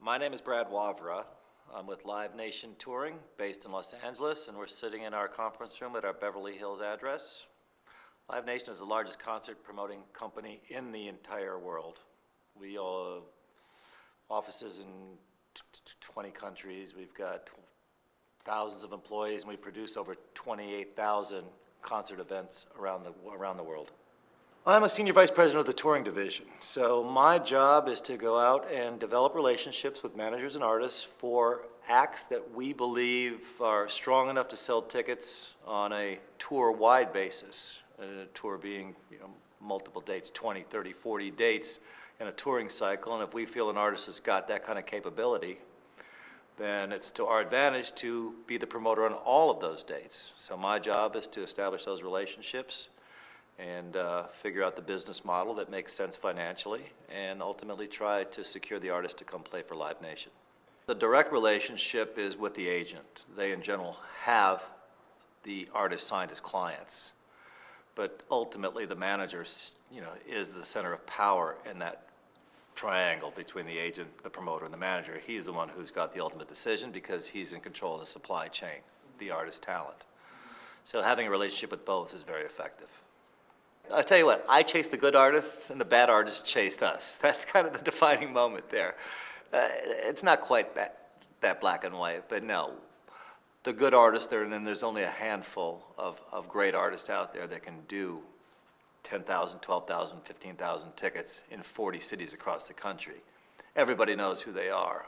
My name is Brad Wavra. I'm with LiveNation Touring, based in Los Angeles, and we're sitting in our conference room at our Beverly Hills address. LiveNation is the largest concert promoting company in the entire world. We all have offices in 20 countries. We've got thousands of employees, and we produce over 28,000 concert events around the world. I'm a senior vice president of the touring division, so my job is to go out and develop relationships with managers and artists for acts that we believe are strong enough to sell tickets on a tour-wide basis. A tour being, multiple dates, 20, 30, 40 dates in a touring cycle, and if we feel an artist has got that kind of capability, then it's to our advantage to be the promoter on all of those dates. So my job is to establish those relationships and figure out the business model that makes sense financially, and ultimately try to secure the artist to come play for LiveNation. The direct relationship is with the agent. They, in general, have the artist signed as clients, but ultimately the manager, is the center of power in that triangle between the agent, the promoter, and the manager. He's the one who's got the ultimate decision because he's in control of the supply chain, the artist's talent. So having a relationship with both is very effective. I'll tell you what, I chased the good artists and the bad artists chased us. That's kind of the defining moment there. It's not quite that black and white, but no. The good artists, and then there's only a handful of great artists out there that can do 10,000, 12,000, 15,000 tickets in 40 cities across the country. Everybody knows who they are.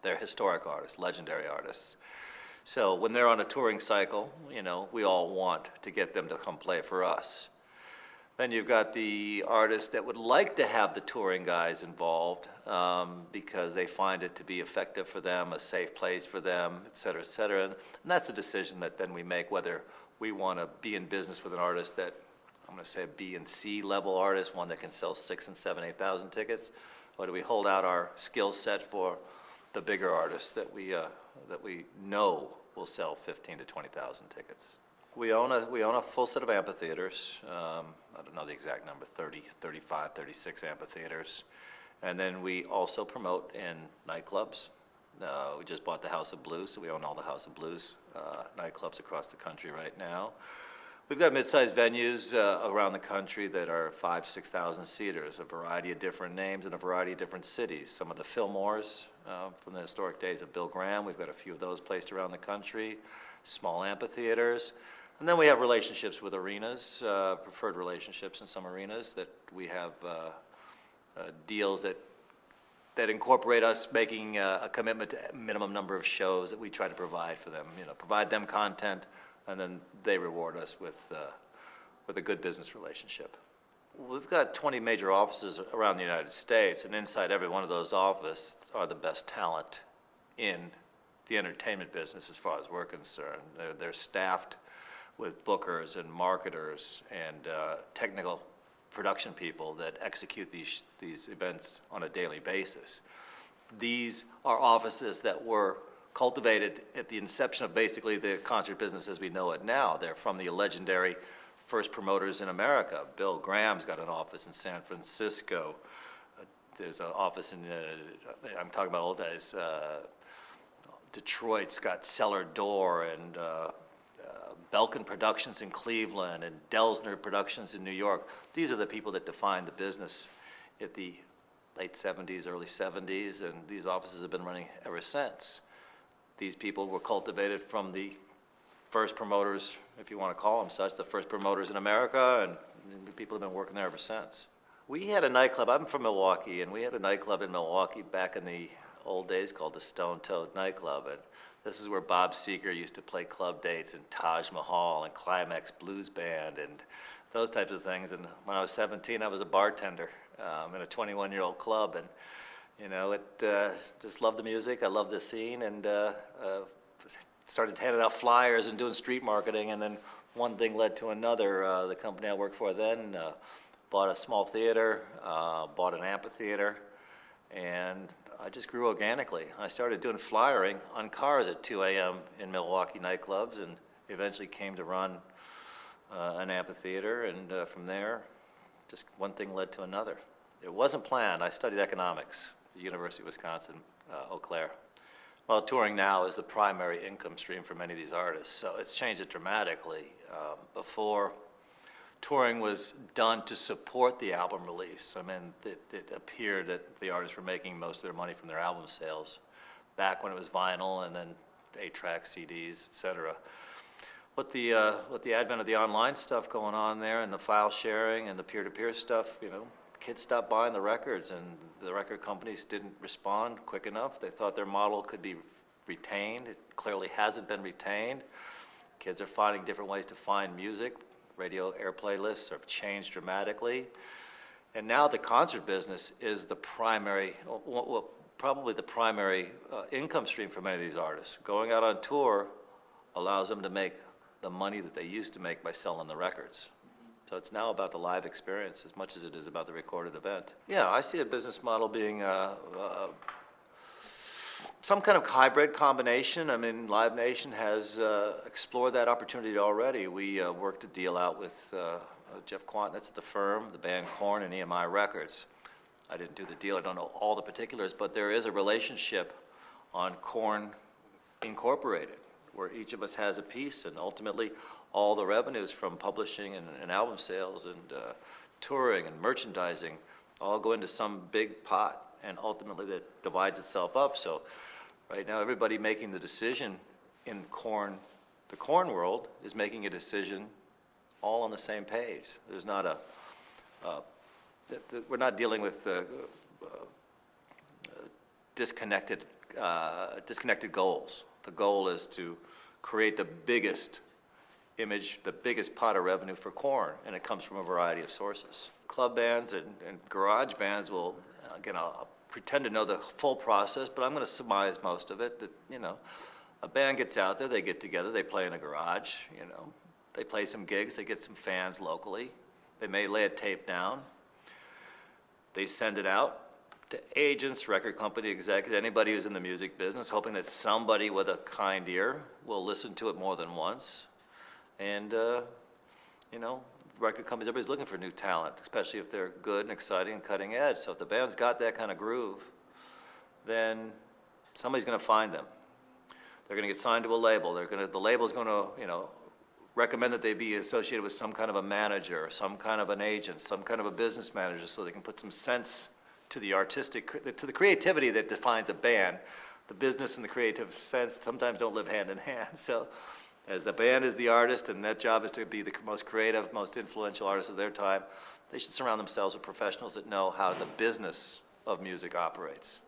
They're historic artists, legendary artists. So when they're on a touring cycle, we all want to get them to come play for us. Then you've got the artists that would like to have the touring guys involved because they find it to be effective for them, a safe place for them, et cetera, et cetera. And that's a decision that then we make, whether we want to be in business with an artist that, I'm going to say a B and C level artist, one that can sell 6,000 and 7,000, 8,000 tickets, or do we hold out our skill set for the bigger artists that we know will sell 15,000 to 20,000 tickets? We own a full set of amphitheaters. I don't know the exact number, 30, 35, 36 amphitheaters. And then we also promote in nightclubs. We just bought the House of Blues, so we own all the House of Blues nightclubs across the country right now. We've got mid-sized venues around the country that are 5,000, 6,000 seaters, a variety of different names in a variety of different cities. Some of the Fillmores from the historic days of Bill Graham, we've got a few of those placed around the country, small amphitheaters. And then we have relationships with arenas, preferred relationships in some arenas that we have deals that incorporate us making a commitment to a minimum number of shows that we try to provide for them, provide them content, and then they reward us with a good business relationship. We've got 20 major offices around the United States, and inside every one of those offices are the best talent in the entertainment business as far as we're concerned. They're staffed with bookers and marketers and technical production people that execute these events on a daily basis. These are offices that were cultivated at the inception of basically the concert business as we know it now. They're from the legendary first promoters in America. Bill Graham's got an office in San Francisco. There's an office in, I'm talking about old days, Detroit's got Cellar Door, and Belkin Productions in Cleveland, and Delsner Productions in New York. These are the people that defined the business at the late 70s, early 70s, and these offices have been running ever since. These people were cultivated from the first promoters, if you want to call them such, the first promoters in America, and people have been working there ever since. We had a nightclub, I'm from Milwaukee, and we had a nightclub in Milwaukee back in the old days called the Stone Toad Nightclub. And this is where Bob Seger used to play club dates, and Taj Mahal and Climax Blues Band and those types of things. And when I was 17, I was a bartender in a 21-year-old club, and just loved the music. I loved the scene, and started handing out flyers and doing street marketing. And then one thing led to another. The company I worked for then bought a small theater, bought an amphitheater, and I just grew organically. I started doing flyering on cars at 2 a.m. in Milwaukee nightclubs, and eventually came to run an amphitheater, and from there, just one thing led to another. It wasn't planned. I studied economics University of Wisconsin, Eau Claire. Well, touring now is the primary income stream for many of these artists, so it's changed it dramatically. Before, touring was done to support the album release. I mean, it appeared that the artists were making most of their money from their album sales, back when it was vinyl and then 8-track CDs, etc. With the advent of the online stuff going on there and the file sharing and the peer-to-peer stuff, you know, kids stopped buying the records, and the record companies didn't respond quick enough. They thought their model could be retained. It clearly hasn't been retained. Kids are finding different ways to find music. Radio airplay lists have changed dramatically. And now the concert business is the primary, well, probably the primary income stream for many of these artists. Going out on tour allows them to make the money that they used to make by selling the records. So it's now about the live experience as much as it is about the recorded event. Yeah, I see a business model being some kind of hybrid combination. I mean, LiveNation has explored that opportunity already. We worked a deal out with Jeff Quantnitz at the firm, the band Korn, and EMI Records. I didn't do the deal. I don't know all the particulars, but there is a relationship on Korn Incorporated, where each of us has a piece, and ultimately all the revenues from publishing and album sales and touring and merchandising all go into some big pot, and ultimately that divides itself up. So right now everybody making the decision in the Korn world is making a decision all on the same page. There's not we're not dealing with disconnected goals. The goal is to create the biggest image, the biggest pot of revenue for Korn, and it comes from a variety of sources. Club bands and garage bands will, again, I'll pretend to know the full process, but I'm going to surmise most of it. That, you know, a band gets out there, they get together, they play in a garage, you know, they play some gigs, they get some fans locally, they may lay a tape down, they send it out to agents, record company executives, anybody who's in the music business, hoping that somebody with a kind ear will listen to it more than once. And, you know, record companies, everybody's looking for new talent, especially if they're good and exciting and cutting edge. So if the band's got that kind of groove, then somebody's going to find them. They're going to get signed to a label. The label's going to, you know, recommend that they be associated with some kind of a manager, some kind of an agent, some kind of a business manager, so they can put some sense to the artistic, to the creativity that defines a band. The business and the creative sense sometimes don't live hand in hand. So as the band is the artist, and that job is to be the most creative, most influential artist of their time, they should surround themselves with professionals that know how the business of music operates.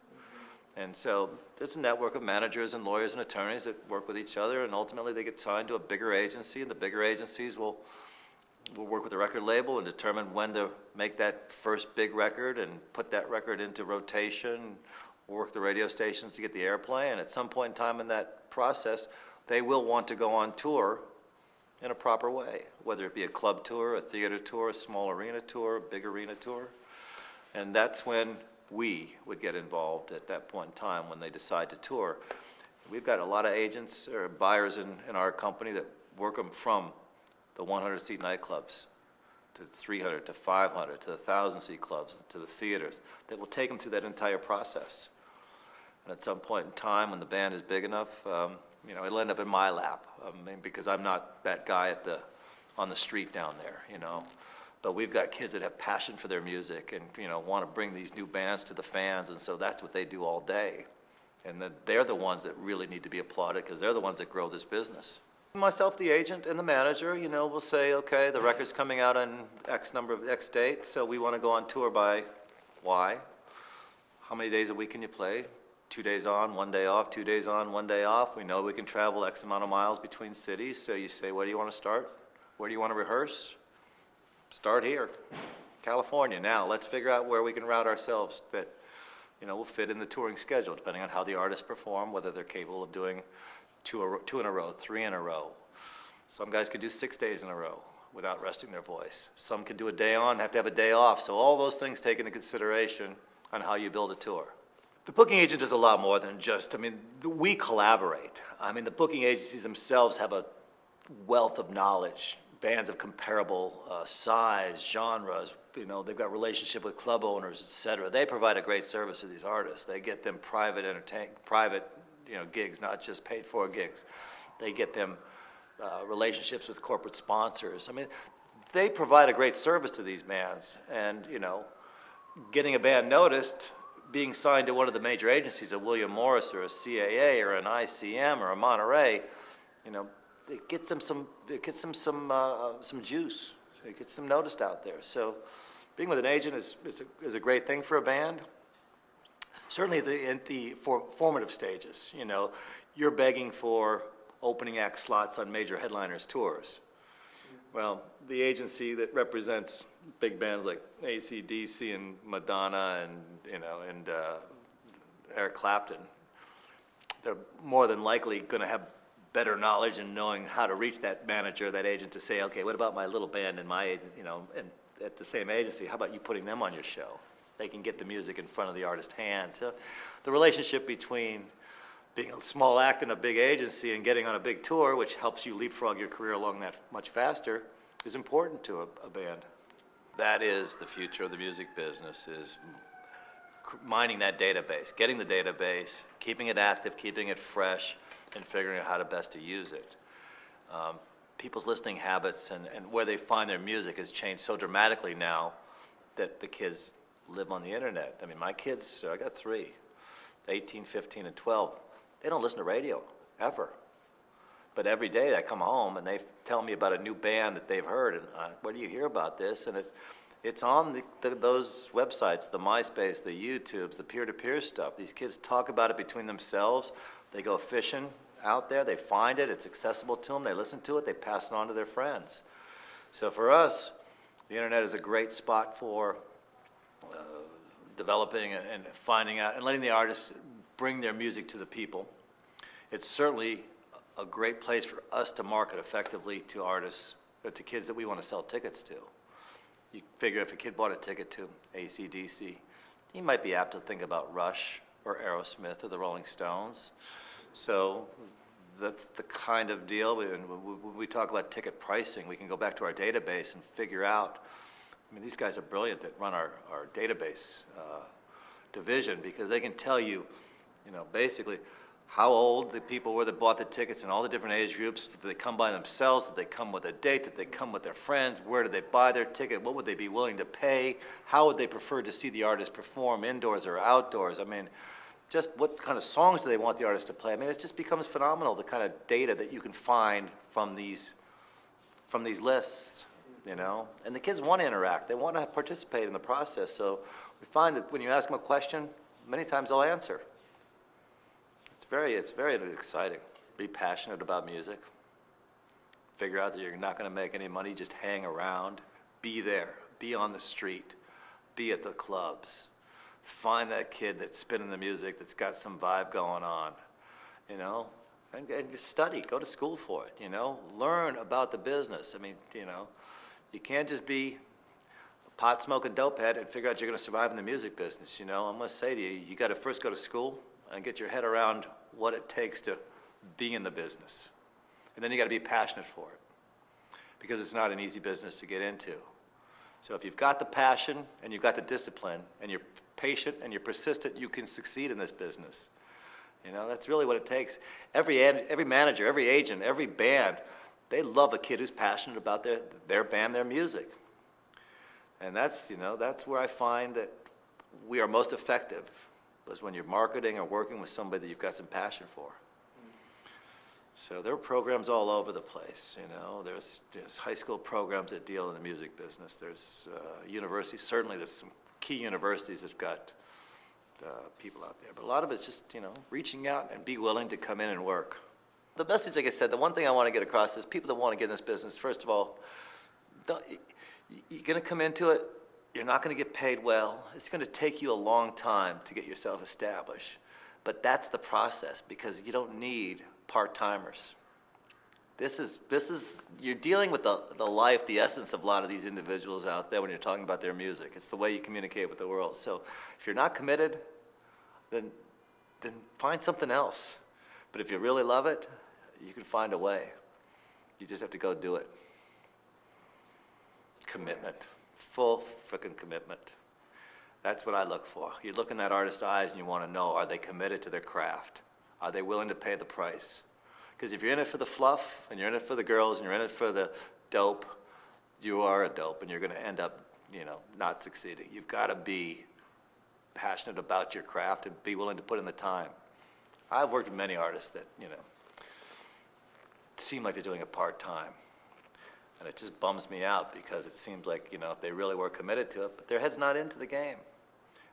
And so there's a network of managers and lawyers and attorneys that work with each other, and ultimately they get signed to a bigger agency, and the bigger agencies will work with the record label and determine when to make that first big record and put that record into rotation, work the radio stations to get the airplay, and at some point in time in that process, they will want to go on tour in a proper way, whether it be a club tour, a theater tour, a small arena tour, a big arena tour. And that's when we would get involved at that point in time when they decide to tour. We've got a lot of agents or buyers in our company that work them from the 100-seat nightclubs to 300 to 500 to the 1,000-seat clubs to the theaters that will take them through that entire process. And at some point in time when the band is big enough, you know, it'll end up in my lap. I mean, because I'm not that guy on the street down there, you know. But we've got kids that have passion for their music and, you know, want to bring these new bands to the fans, and so that's what they do all day. And then they're the ones that really need to be applauded because they're the ones that grow this business. Myself, the agent, and the manager, you know, will say, okay, the record's coming out on X date, so we want to go on tour by Y. How many days a week can you play? 2 days on, 1 day off, 2 days on, 1 day off. We know we can travel X amount of miles between cities, so you say, where do you want to start? Where do you want to rehearse? Start here, California. Now, let's figure out where we can route ourselves that, you know, will fit in the touring schedule, depending on how the artists perform, whether they're capable of doing two in a row, 3 in a row. Some guys could do 6 days in a row without resting their voice. Some could do a day on, have to have a day off. So all those things take into consideration on how you build a tour. The booking agent does a lot more than just, I mean, we collaborate. I mean, the booking agencies themselves have a wealth of knowledge bands of comparable size, genres. You know, they've got relationship with club owners, et cetera. They provide a great service to these artists. They get them private gigs, not just paid-for gigs. They get them relationships with corporate sponsors. I mean, they provide a great service to these bands, and you know, getting a band noticed, being signed to one of the major agencies, a William Morris or a CAA or an ICM or a Monterey, you know, it gets them some juice. It gets them noticed out there. So, being with an agent is a great thing for a band. Certainly in the formative stages, you know, you're begging for opening act slots on major headliners' tours. Well, the agency that represents big bands like AC/DC and Madonna and Eric Clapton, they're more than likely going to have better knowledge and knowing how to reach that manager, that agent, to say, okay, what about my little band and my, and at the same agency? How about you putting them on your show? They can get the music in front of the artist's hands. So the relationship between being a small act in a big agency and getting on a big tour, which helps you leapfrog your career along that much faster, is important to a band. That is the future of the music business, is mining that database, getting the database, keeping it active, keeping it fresh, and figuring out how to best to use it. People's listening habits and where they find their music has changed so dramatically now that the kids live on the internet. I mean, my kids, I got 3, 18, 15, and 12. They don't listen to radio, ever. But every day I come home and they tell me about a new band that they've heard, and where do you hear about this? And it's on those websites, the MySpace, the YouTubes, the peer-to-peer stuff. These kids talk about it between themselves. They go fishing out there, they find it, it's accessible to them, they listen to it, they pass it on to their friends. So for us, the internet is a great spot for developing and finding out and letting the artists bring their music to the people. It's certainly a great place for us to market effectively to artists, to kids that we want to sell tickets to. You figure if a kid bought a ticket to AC/DC, he might be apt to think about Rush or Aerosmith or the Rolling Stones. So that's the kind of deal. When we talk about ticket pricing, we can go back to our database and figure out. I mean, these guys are brilliant that run our database division, because they can tell you, basically how old the people were that bought the tickets in all the different age groups. Did they come by themselves? Did they come with a date? Did they come with their friends? Where did they buy their ticket? What would they be willing to pay? How would they prefer to see the artist perform, indoors or outdoors? I mean, just what kind of songs do they want the artist to play? I mean, it just becomes phenomenal, the kind of data that you can find from these lists, And the kids want to interact. They want to participate in the process. So we find that when you ask them a question, many times they'll answer. It's very exciting. Be passionate about music. Figure out that you're not going to make any money. Just hang around. Be there. Be on the street. Be at the clubs. Find that kid that's spinning the music, that's got some vibe going on, and just study. Go to school for it, Learn about the business. I mean, you can't just be a pot-smoking dope head and figure out you're going to survive in the music business, I'm going to say to you, you got to first go to school and get your head around what it takes to be in the business. And then you got to be passionate for it, because it's not an easy business to get into. So if you've got the passion and you've got the discipline and you're patient and you're persistent, you can succeed in this business. That's really what it takes. Every manager, every agent, every band, they love a kid who's passionate about their band, their music. And that's where I find that we are most effective, is when you're marketing or working with somebody that you've got some passion for. So there are programs all over the place, There's high school programs that deal in the music business. There's universities. Certainly there's some key universities that've got people out there. But a lot of it's just, reaching out and be willing to come in and work. The message, like I said, the one thing I want to get across is people that want to get in this business, first of all, you're going to come into it, you're not going to get paid well. It's going to take you a long time to get yourself established. But that's the process, because you don't need part-timers. This is you're dealing with the life, the essence of a lot of these individuals out there when you're talking about their music. It's the way you communicate with the world. So if you're not committed, then find something else. But if you really love it, you can find a way. You just have to go do it. commitment, full frickin' commitment. That's what I look for. You look in that artist's eyes and you want to know, are they committed to their craft? Are they willing to pay the price? Because if you're in it for the fluff, and you're in it for the girls, and you're in it for the dope, you are a dope, and you're going to end up, not succeeding. You've got to be passionate about your craft and be willing to put in the time. I've worked with many artists that, seem like they're doing it part-time. And it just bums me out because it seems like, if they really were committed to it, but their head's not into the game.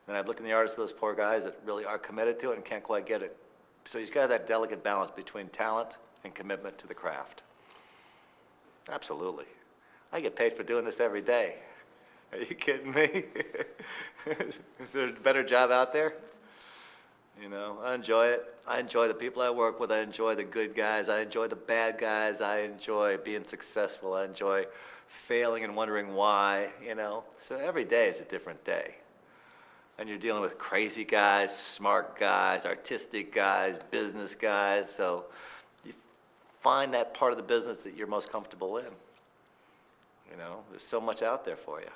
And I've looked in the artists of those poor guys that really are committed to it and can't quite get it. So you've got that delicate balance between talent and commitment to the craft. Absolutely. I get paid for doing this every day. Are you kidding me? Is there a better job out there? I enjoy it. I enjoy the people I work with. I enjoy the good guys. I enjoy the bad guys. I enjoy being successful. I enjoy failing and wondering why, So every day is a different day. And you're dealing with crazy guys, smart guys, artistic guys, business guys. So you find that part of the business that you're most comfortable in. There's so much out there for you.